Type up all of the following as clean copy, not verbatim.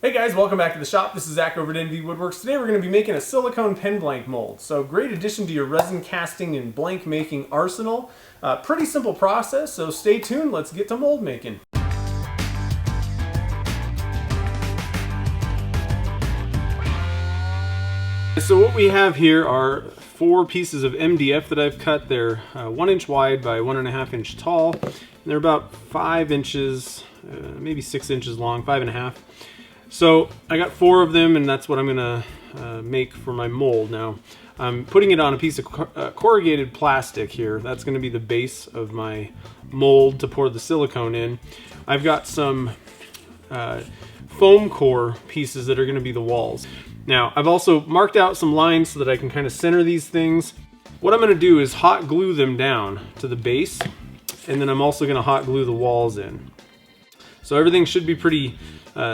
Hey guys, welcome back to the shop. This is Zach over at NV Woodworks. Today we're going to be making a silicone pen blank mold. So great addition to your resin casting and blank making arsenal. Pretty simple process, so stay tuned. Let's get to mold making. So what we have here are 4 pieces of MDF that I've cut. They're 1 inch wide by 1.5 inch tall. And they're about 5 inches, maybe 6 inches long, 5.5. So I got 4 of them, and that's what I'm gonna make for my mold. Now I'm putting it on a piece of corrugated plastic here. That's gonna be the base of my mold to pour the silicone in. I've got some foam core pieces that are gonna be the walls. Now I've also marked out some lines so that I can kind of center these things. What I'm gonna do is hot glue them down to the base, and then I'm also gonna hot glue the walls in. So everything should be pretty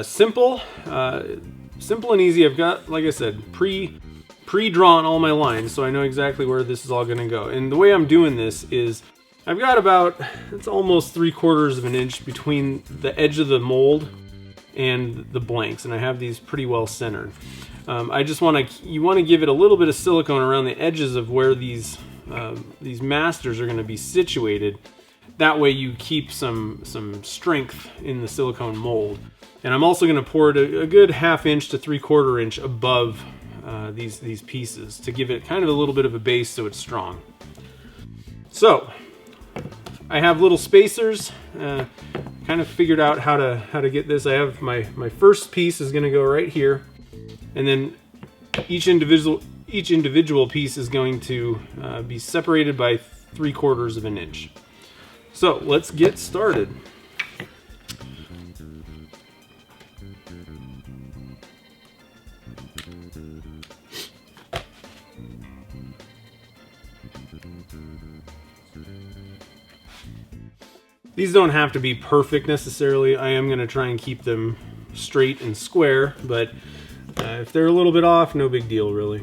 simple and easy. I've got, like I said, pre-drawn all my lines, so I know exactly where this is all gonna go. And the way I'm doing this is I've got about, it's almost 3/4 of an inch between the edge of the mold and the blanks, and I have these pretty well centered. I just you want to give it a little bit of silicone around the edges of where these masters are going to be situated. That way you keep some strength in the silicone mold. And I'm also going to pour it a good 1/2 inch to 3/4 inch above these pieces to give it kind of a little bit of a base so it's strong. So I have little spacers. Kind of figured out how to get this. I have my first piece is going to go right here, and then each individual piece is going to be separated by 3/4 of an inch. So let's get started. These don't have to be perfect necessarily. I am going to try and keep them straight and square, but if they're a little bit off, no big deal really.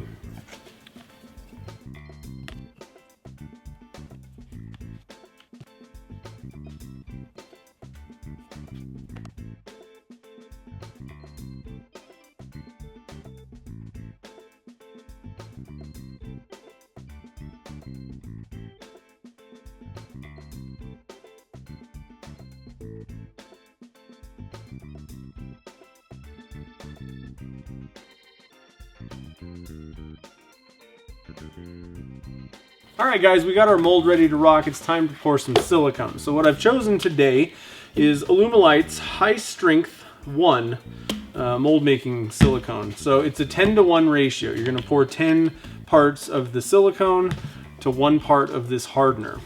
Alright guys, we got our mold ready to rock. It's time to pour some silicone. So what I've chosen today is Alumilite's High Strength 1 mold making silicone. So it's a 10-to-1 ratio. You're going to pour 10 parts of the silicone to 1 part of this hardener.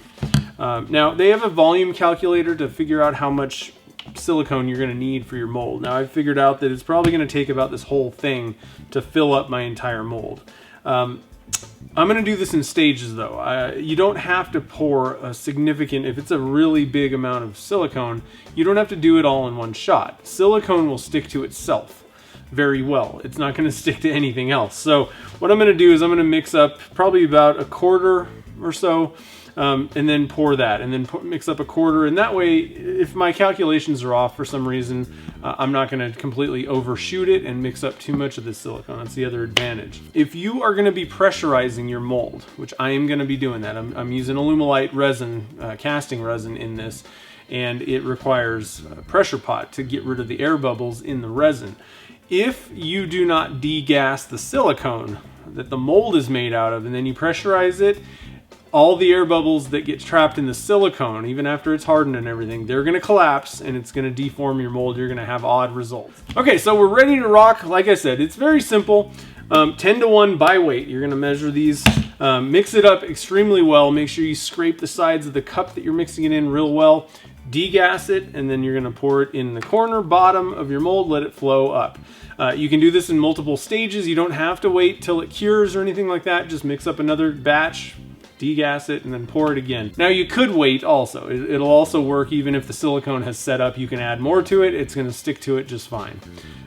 Now they have a volume calculator to figure out how much silicone you're going to need for your mold. Now I've figured out that it's probably going to take about this whole thing to fill up my entire mold. I'm going to do this in stages though. You don't have to pour a significant, if it's a really big amount of silicone, you don't have to do it all in one shot. Silicone will stick to itself very well. It's not going to stick to anything else. So what I'm going to do is I'm going to mix up probably about 1/4 or so, and then pour that, and then mix up 1/4, and that way if my calculations are off for some reason, I'm not going to completely overshoot it and mix up too much of the silicone. That's the other advantage. If you are going to be pressurizing your mold, which I am going to be doing that, I'm using Alumilite resin, casting resin in this, and it requires a pressure pot to get rid of the air bubbles in the resin. If you do not degas the silicone that the mold is made out of, and then you pressurize it, all the air bubbles that get trapped in the silicone, even after it's hardened and everything, they're going to collapse and it's going to deform your mold. You're going to have odd results. Okay, so we're ready to rock. Like I said, it's very simple. 10-to-1 by weight. You're going to measure these, mix it up extremely well. Make sure you scrape the sides of the cup that you're mixing it in real well. Degas it, and then you're going to pour it in the corner bottom of your mold. Let it flow up. You can do this in multiple stages. You don't have to wait till it cures or anything like that. Just mix up another batch, degas it, and then pour it again. Now you could wait also. It'll also work even if the silicone has set up. You can add more to it. It's going to stick to it just fine.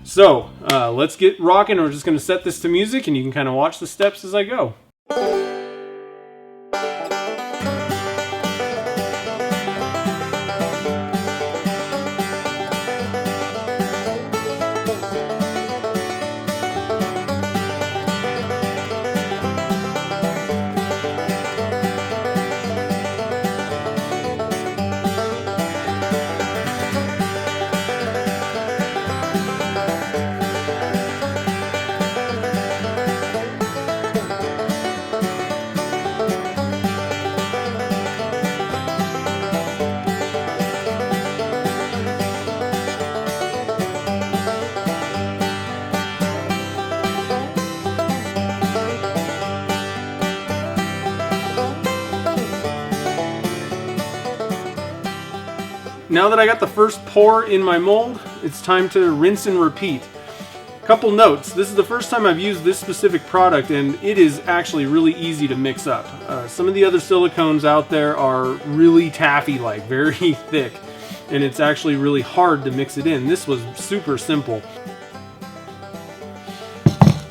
So let's get rocking. We're just going to set this to music, and you can kind of watch the steps as I go. now that I got the first pour in my mold, it's time to rinse and repeat. Couple notes, this is the first time I've used this specific product, and it is actually really easy to mix up. Some of the other silicones out there are really taffy-like, very thick, and it's actually really hard to mix it in. This was super simple.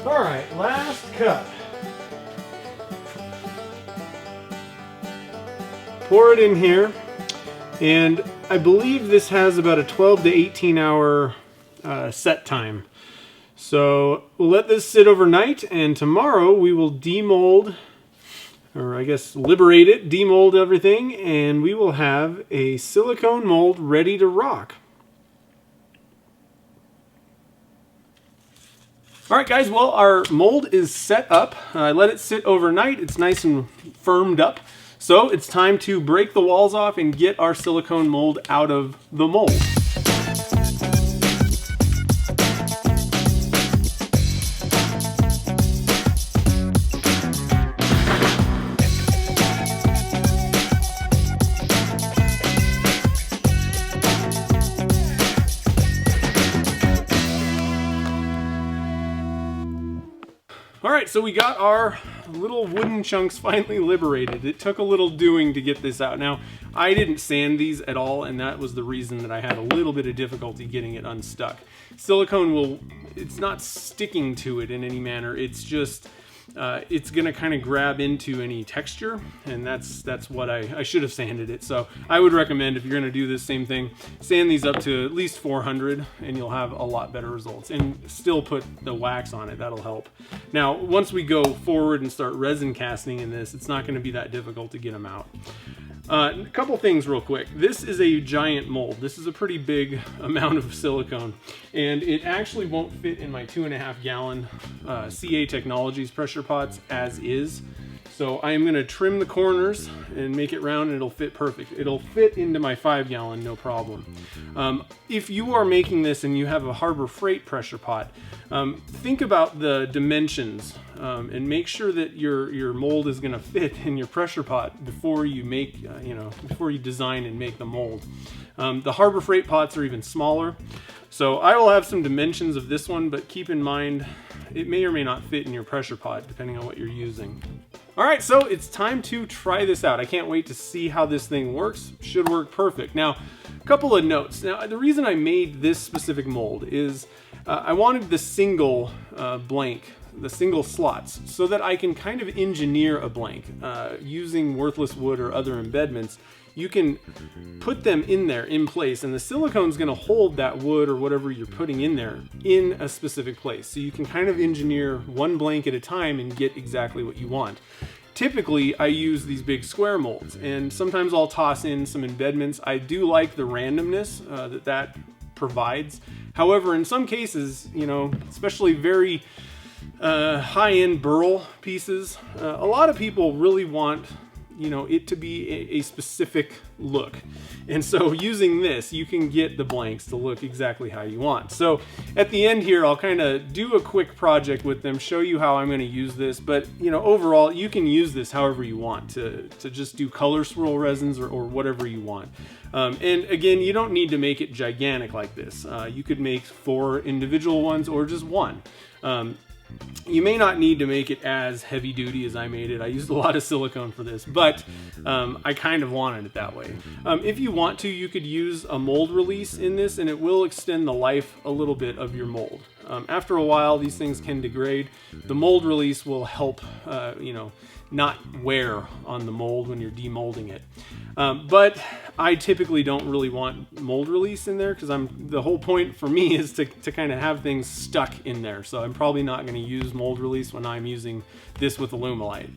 All right, last cup. Pour it in here, and I believe this has about a 12 to 18 hour set time. So we'll let this sit overnight, and tomorrow we will demold, or I guess liberate it, demold everything, and we will have a silicone mold ready to rock. Alright guys, well, our mold is set up. I let it sit overnight. It's nice and firmed up. So it's time to break the walls off and get our silicone mold out of the mold. Alright, so we got our little wooden chunks finally liberated. It took a little doing to get this out. Now, I didn't sand these at all, and that was the reason that I had a little bit of difficulty getting it unstuck. Silicone it's not sticking to it in any manner, it's just, it's gonna kind of grab into any texture, and that's what I should have sanded it. So I would recommend, if you're gonna do this same thing, sand these up to at least 400 and you'll have a lot better results, and still put the wax on it. That'll help. Now once we go forward and start resin casting in this, it's not going to be that difficult to get them out. A couple things real quick. This is a giant mold. This is a pretty big amount of silicone, and it actually won't fit in my 2.5 gallon CA Technologies pressure pots as is. So I am going to trim the corners and make it round, and it'll fit perfect. It'll fit into my 5 gallon, no problem. If you are making this and you have a Harbor Freight pressure pot, think about the dimensions and make sure that your mold is going to fit in your pressure pot before you make, before you design and make the mold. The Harbor Freight pots are even smaller. So I will have some dimensions of this one, but keep in mind it may or may not fit in your pressure pot depending on what you're using. Alright, so it's time to try this out. I can't wait to see how this thing works. Should work perfect. Now, a couple of notes. Now, the reason I made this specific mold is I wanted the single blank, the single slots, so that I can kind of engineer a blank. Using worthless wood or other embedments, you can put them in there in place, and the silicone's going to hold that wood or whatever you're putting in there in a specific place. So you can kind of engineer one blank at a time and get exactly what you want. Typically, I use these big square molds, and sometimes I'll toss in some embedments. I do like the randomness that provides. However, in some cases, especially very high-end burl pieces, a lot of people really want it to be a specific look. And so using this, you can get the blanks to look exactly how you want. So at the end here, I'll kind of do a quick project with them, show you how I'm going to use this. But overall, you can use this however you want to just do color swirl resins or whatever you want. And again, you don't need to make it gigantic like this. You could make 4 individual ones or just one. You may not need to make it as heavy duty as I made it. I used a lot of silicone for this, but I kind of wanted it that way. If you want to, you could use a mold release in this, and it will extend the life a little bit of your mold. After a while, these things can degrade. The mold release will help, not wear on the mold when you're demolding it. But I typically don't really want mold release in there, because the whole point for me is to kind of have things stuck in there. So I'm probably not going to use mold release when I'm using this with Alumilite.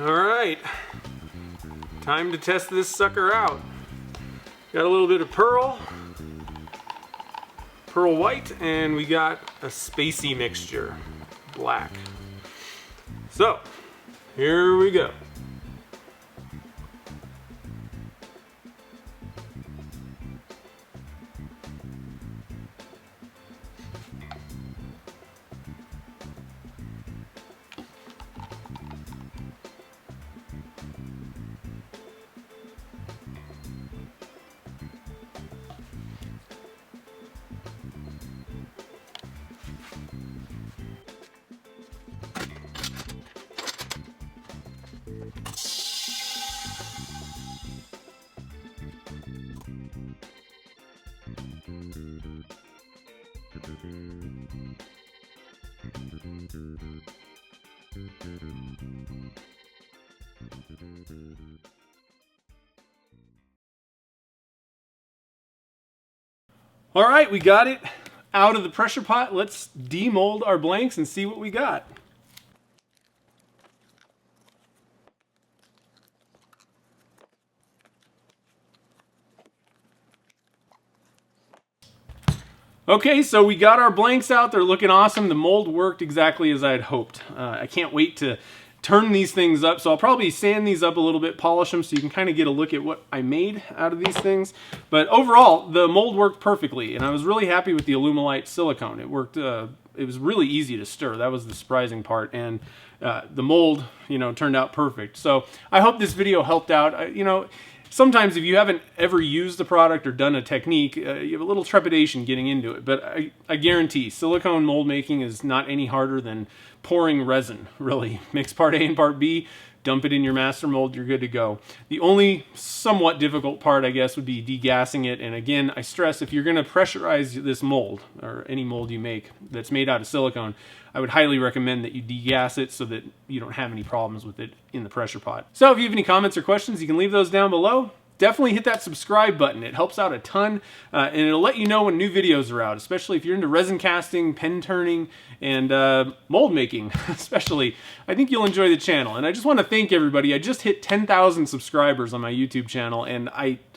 All right, time to test this sucker out. Got a little bit of pearl, pearl white, and we got a spacey mixture, black. So, here we go. All right, we got it out of the pressure pot. Let's demold our blanks and see what we got. Okay, so we got our blanks out. They're looking awesome. The mold worked exactly as I had hoped. I can't wait to turn these things up. So I'll probably sand these up a little bit, polish them so you can kind of get a look at what I made out of these things. But overall, the mold worked perfectly, and I was really happy with the Alumilite silicone. It worked, it was really easy to stir. That was the surprising part. And the mold, turned out perfect. So I hope this video helped out. Sometimes if you haven't ever used the product or done a technique, you have a little trepidation getting into it. But I guarantee silicone mold making is not any harder than pouring resin, really. Mix part A and part B, dump it in your master mold, you're good to go. The only somewhat difficult part, I guess, would be degassing it. And again, I stress, if you're going to pressurize this mold, or any mold you make that's made out of silicone, I would highly recommend that you degas it so that you don't have any problems with it in the pressure pot. So if you have any comments or questions, you can leave those down below. Definitely hit that subscribe button. It helps out a ton, and it'll let you know when new videos are out, especially if you're into resin casting, pen turning, and mold making, especially. I think you'll enjoy the channel. And I just want to thank everybody. I just hit 10,000 subscribers on my YouTube channel, and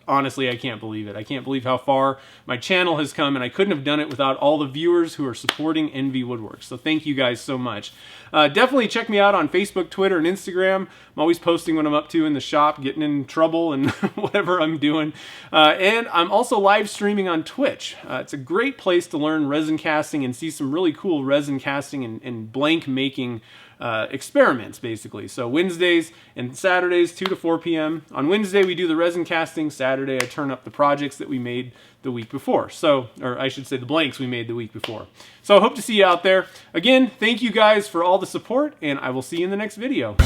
honestly, I can't believe it. I can't believe how far my channel has come, and I couldn't have done it without all the viewers who are supporting NV Woodworks. So thank you guys so much. Definitely check me out on Facebook, Twitter, and Instagram. I'm always posting what I'm up to in the shop, getting in trouble, and whatever I'm doing. And I'm also live streaming on Twitch. It's a great place to learn resin casting and see some really cool resin casting and blank making experiments, basically. So Wednesdays and Saturdays, 2 to 4 p.m. On Wednesday, we do the resin casting. Saturday, I turn up the projects that we made the week before. So, or I should say the blanks we made the week before. So I hope to see you out there. Again, thank you guys for all the support, and I will see you in the next video.